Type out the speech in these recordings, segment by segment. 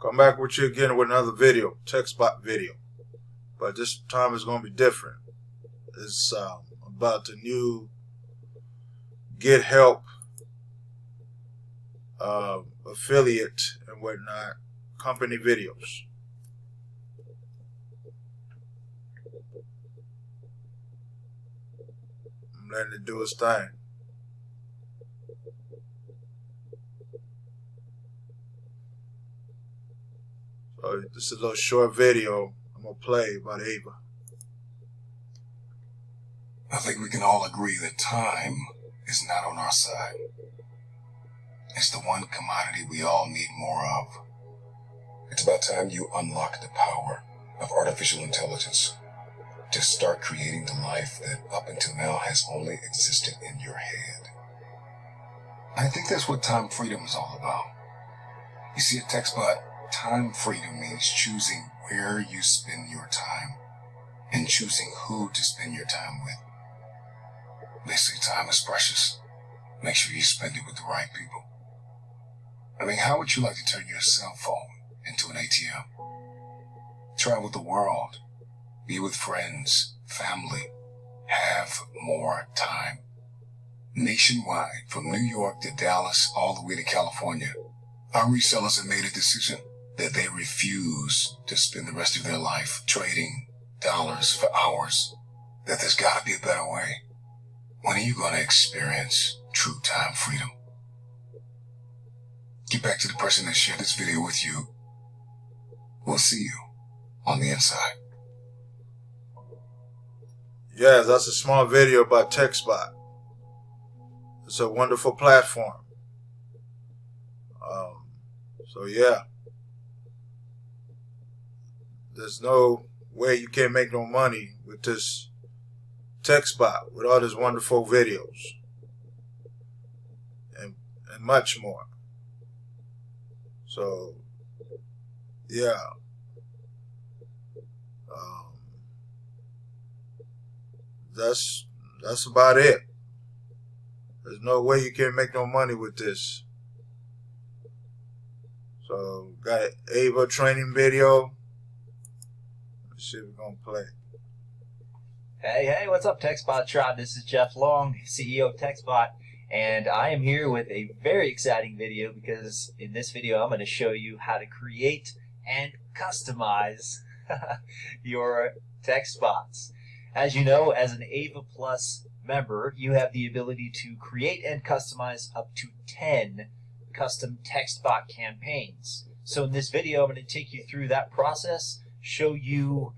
Come back with you again with another video, TextBot video. But this time it's going to be different. It's about the new Get Help affiliate and whatnot company videos. I'm letting it do its thing. So this is a little short video I'm going to play about AVA. I think we can all agree that time is not on our side. It's the one commodity we all need more of. It's about time you unlock the power of artificial intelligence to start creating the life that up until now has only existed in your head. I think that's what time freedom is all about. You see, at TextBot, time freedom means choosing where you spend your time and choosing who to spend your time with. They say time is precious. Make sure you spend it with the right people. I mean, how would you like to turn your cell phone into an ATM? Travel the world, be with friends, family, have more time. Nationwide, from New York to Dallas, all the way to California, our resellers have made a decision that they refuse to spend the rest of their life trading dollars for hours, that there's got to be a better way. When are you going to experience true time freedom? Get back to the person that shared this video with you. We'll see you on the inside. Yes, that's a small video about TextBot. It's a wonderful platform. So yeah, there's no way you can't make no money with this TextBot, with all these wonderful videos and much more. So yeah, that's about it. There's no way you can make no money with this. So got an AVA training video. Let's see if we're gonna play. Hey, what's up, TextBot Tribe? This is Jeff Long, CEO of TextBot, and I am here with a very exciting video because in this video I'm going to show you how to create and customize your TextBots. As you know, as an AVA Plus member, you have the ability to create and customize up to 10 custom TextBot campaigns. So in this video, I'm going to take you through that process, show you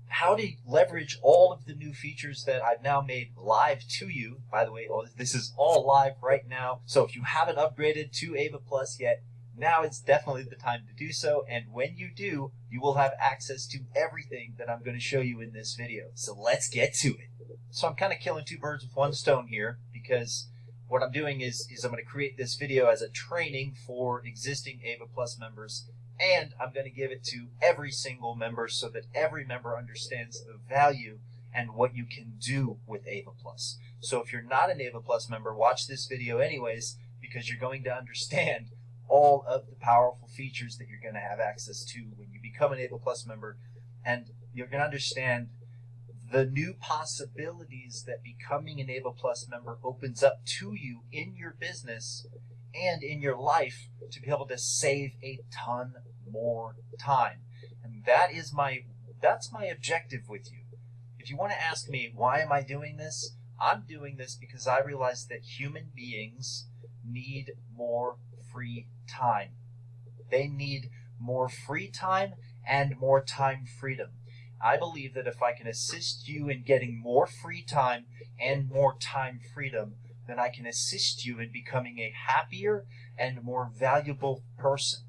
how to leverage all of the new features that I've now made live to you. By the way, this is all live right now. So if you haven't upgraded to AVA Plus yet, now it's definitely the time to do so. And when you do, you will have access to everything that I'm going to show you in this video. So let's get to it. So I'm kind of killing two birds with one stone here, because what I'm doing is I'm going to create this video as a training for existing AVA Plus members, and I'm going to give it to every single member so that every member understands the value and what you can do with AVA Plus. So if you're not an AVA Plus member, watch this video anyways, because you're going to understand all of the powerful features that you're going to have access to when you become an AVA Plus member, and you're going to understand the new possibilities that becoming an AVA Plus member opens up to you in your business and in your life to be able to save a ton more time. And that's my objective with you. If you want to ask me, why am I doing this? I'm doing this because I realize that human beings need more free time. They need more free time and more time freedom. I believe that if I can assist you in getting more free time and more time freedom, then I can assist you in becoming a happier and more valuable person.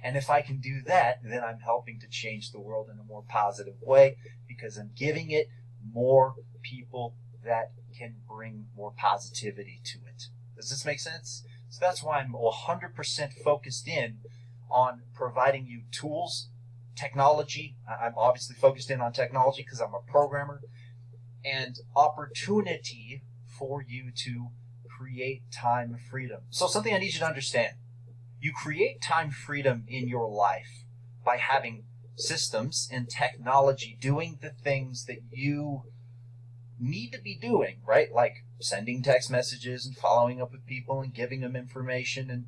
And if I can do that, then I'm helping to change the world in a more positive way, because I'm giving it more people that can bring more positivity to it. Does this make sense? So that's why I'm 100% focused in on providing you tools, technology. I'm obviously focused in on technology because I'm a programmer, and opportunity for you to create time freedom. So something I need you to understand. You create time freedom in your life by having systems and technology doing the things that you need to be doing, right? Like sending text messages and following up with people and giving them information and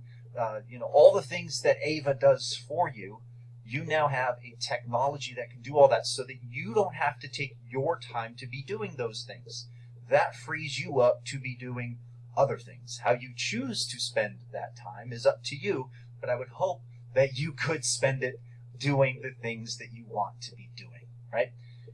all the things that AVA does for you. You now have a technology that can do all that so that you don't have to take your time to be doing those things. That frees you up to be doing other things. How you choose to spend that time is up to you, but I would hope that you could spend it doing the things that you want to be doing, right?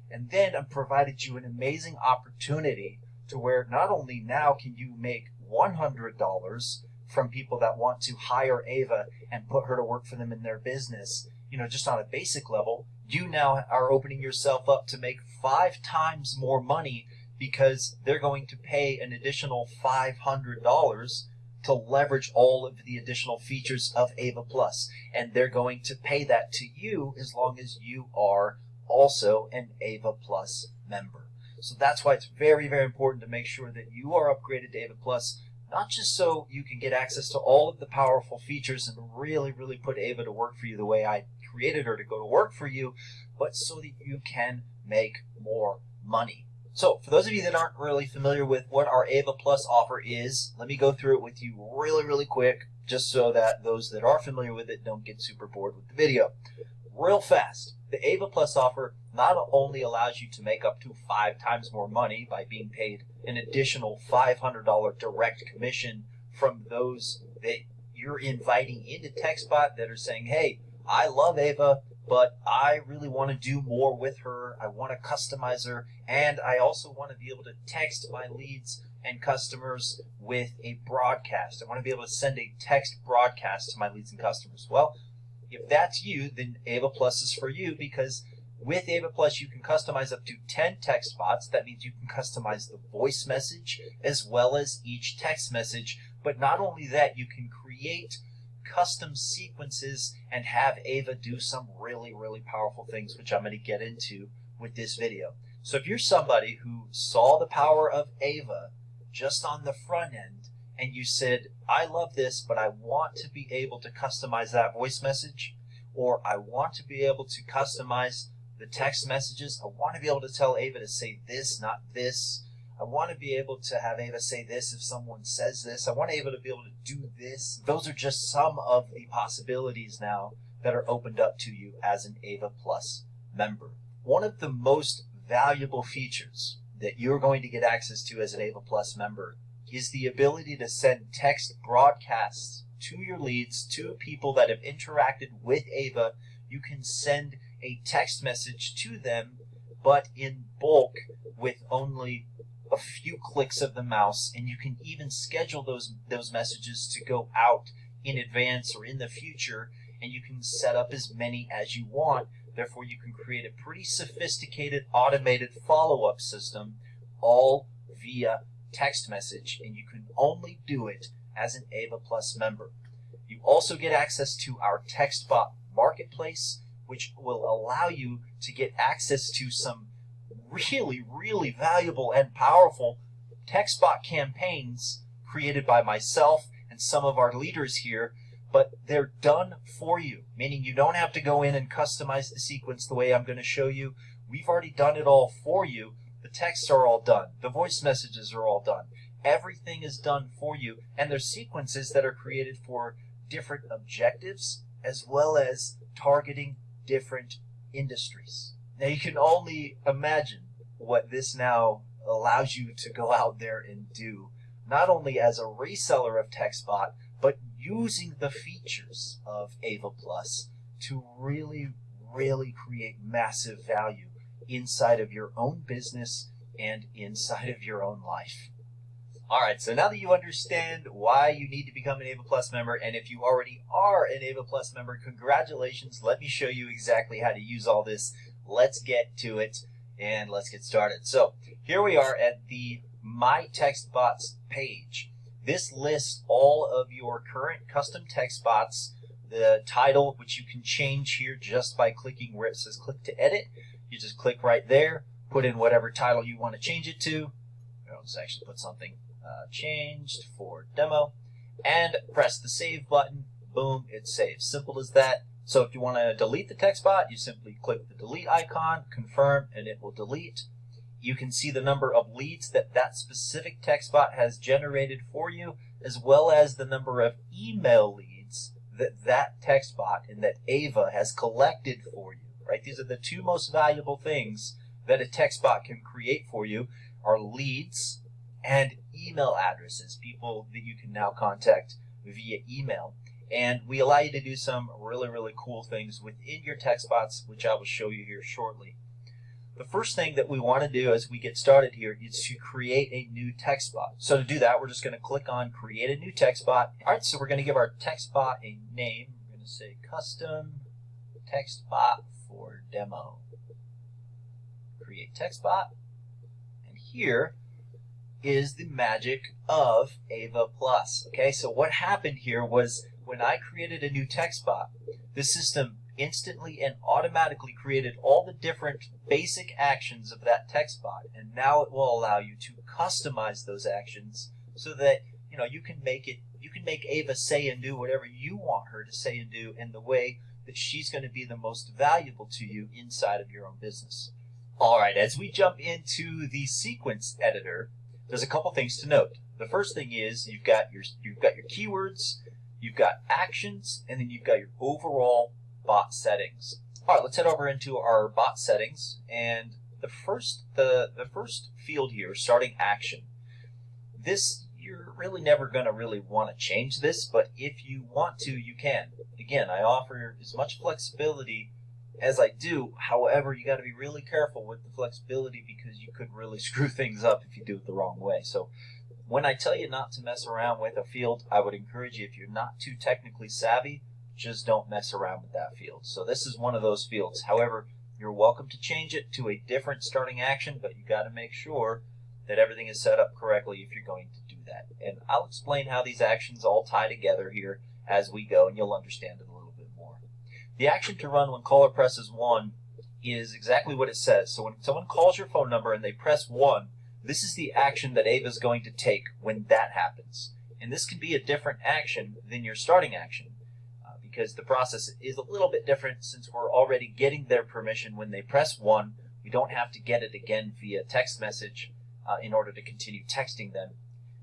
And then I've provided you an amazing opportunity to where not only now can you make $100 from people that want to hire Ava and put her to work for them in their business, just on a basic level, you now are opening yourself up to make 5 times more money because they're going to pay an additional $500 to leverage all of the additional features of AVA Plus. And they're going to pay that to you as long as you are also an AVA Plus member. So that's why it's very, very important to make sure that you are upgraded to AVA Plus, not just so you can get access to all of the powerful features and really, really put AVA to work for you the way I created her to go to work for you, but so that you can make more money. So for those of you that aren't really familiar with what our AVA Plus offer is, let me go through it with you really, really quick, just so that those that are familiar with it don't get super bored with the video. Real fast, the AVA Plus offer not only allows you to make up to 5 times more money by being paid an additional $500 direct commission from those that you're inviting into TextBot that are saying, hey, I love Ava, but I really want to do more with her. I want to customize her, and I also want to be able to text my leads and customers with a broadcast. I want to be able to send a text broadcast to my leads and customers. Well, if that's you, then AVA Plus is for you, because with AVA Plus, you can customize up to 10 text bots. That means you can customize the voice message as well as each text message. But not only that, you can create custom sequences and have Ava do some really, really powerful things, which I'm going to get into with this video. So if you're somebody who saw the power of Ava just on the front end, and you said, I love this, but I want to be able to customize that voice message, or I want to be able to customize the text messages, I want to be able to tell Ava to say this, not this. I want to be able to have Ava say this if someone says this. I want Ava to be able to do this. Those are just some of the possibilities now that are opened up to you as an AVA Plus member. One of the most valuable features that you're going to get access to as an AVA Plus member is the ability to send text broadcasts to your leads, to people that have interacted with Ava. You can send a text message to them, but in bulk with only a few clicks of the mouse, and you can even schedule those messages to go out in advance or in the future, and you can set up as many as you want. Therefore, you can create a pretty sophisticated automated follow-up system all via text message, and you can only do it as an AVA Plus member. You also get access to our TextBot marketplace, which will allow you to get access to some really, really valuable and powerful TextBot campaigns created by myself and some of our leaders here, but they're done for you, meaning you don't have to go in and customize the sequence the way I'm going to show you. We've already done it all for you. The texts are all done. The voice messages are all done. Everything is done for you, and there's sequences that are created for different objectives as well as targeting different industries. Now, you can only imagine what this now allows you to go out there and do, not only as a reseller of TextBot, but using the features of AVA Plus to really, really create massive value inside of your own business and inside of your own life. All right, so now that you understand why you need to become an AVA Plus member, and if you already are an AVA Plus member, congratulations. Let me show you exactly how to use all this. Let's get to it, and let's get started. So here we are at the My TextBots page. This lists all of your current custom text bots, the title, which you can change here just by clicking where it says click to edit. You just click right there, put in whatever title you want to change it to. I'll just actually put something changed for demo, and press the save button. boom, it saves. Simple as that. So if you want to delete the TextBot, you simply click the delete icon, confirm, and it will delete. You can see the number of leads that that specific TextBot has generated for you, as well as the number of email leads that that TextBot and that AVA has collected for you, right? These are the two most valuable things that a TextBot can create for you, are leads and email addresses, people that you can now contact via email. And we allow you to do some really, really cool things within your TextBots, which I will show you here shortly. The first thing that we want to do as we get started here is to create a new TextBot. So to do that, we're just going to click on Create a New TextBot. All right, so we're going to give our TextBot a name. We're going to say Custom TextBot for Demo. Create TextBot. And here is the magic of AVA Plus. Okay, so what happened here was when I created a new TextBot, the system instantly and automatically created all the different basic actions of that TextBot, and now it will allow you to customize those actions so that you can make Ava say and do whatever you want her to say and do in the way that she's going to be the most valuable to you inside of your own business. All right, as we jump into the sequence editor, there's a couple things to note. The first thing is you've got your keywords, you've got actions, and then you've got your overall bot settings. All right, let's head over into our bot settings, and the first field here, starting action. This, you're really never going to really want to change this, but if you want to, you can. Again, I offer as much flexibility as I do. However, you got to be really careful with the flexibility because you could really screw things up if you do it the wrong way. So when I tell you not to mess around with a field, I would encourage you, if you're not too technically savvy, just don't mess around with that field. So this is one of those fields. However, you're welcome to change it to a different starting action, but you got to make sure that everything is set up correctly if you're going to do that. And I'll explain how these actions all tie together here as we go, and you'll understand it a little bit more. The action to run when caller presses 1 is exactly what it says. So when someone calls your phone number and they press 1, this is the action that Ava is going to take when that happens. And this can be a different action than your starting action, because the process is a little bit different since we're already getting their permission when they press 1. We don't have to get it again via text message in order to continue texting them.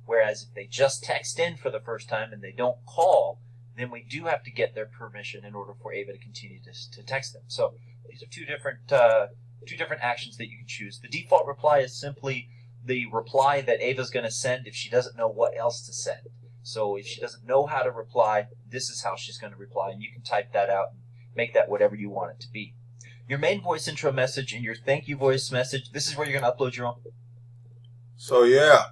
Whereas if they just text in for the first time and they don't call, then we do have to get their permission in order for Ava to continue to text them. So these are two different actions that you can choose. The default reply is simply the reply that Ava's going to send if she doesn't know what else to send. So if she doesn't know how to reply, this is how she's going to reply, and you can type that out and make that whatever you want it to be. Your main voice intro message and your thank you voice message, this is where you're going to upload your own. So yeah,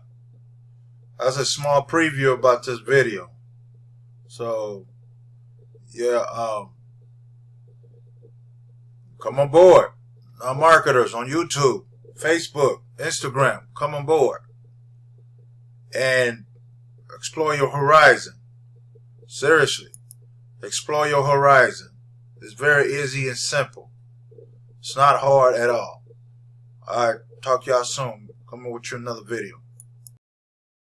that's a small preview about this video. So yeah, come on board. Our marketers on YouTube, Facebook, Instagram, come on board and explore your horizon. Seriously, explore your horizon. It's very easy and simple. It's not hard at all. All right, talk to y'all soon. Come on with you another video.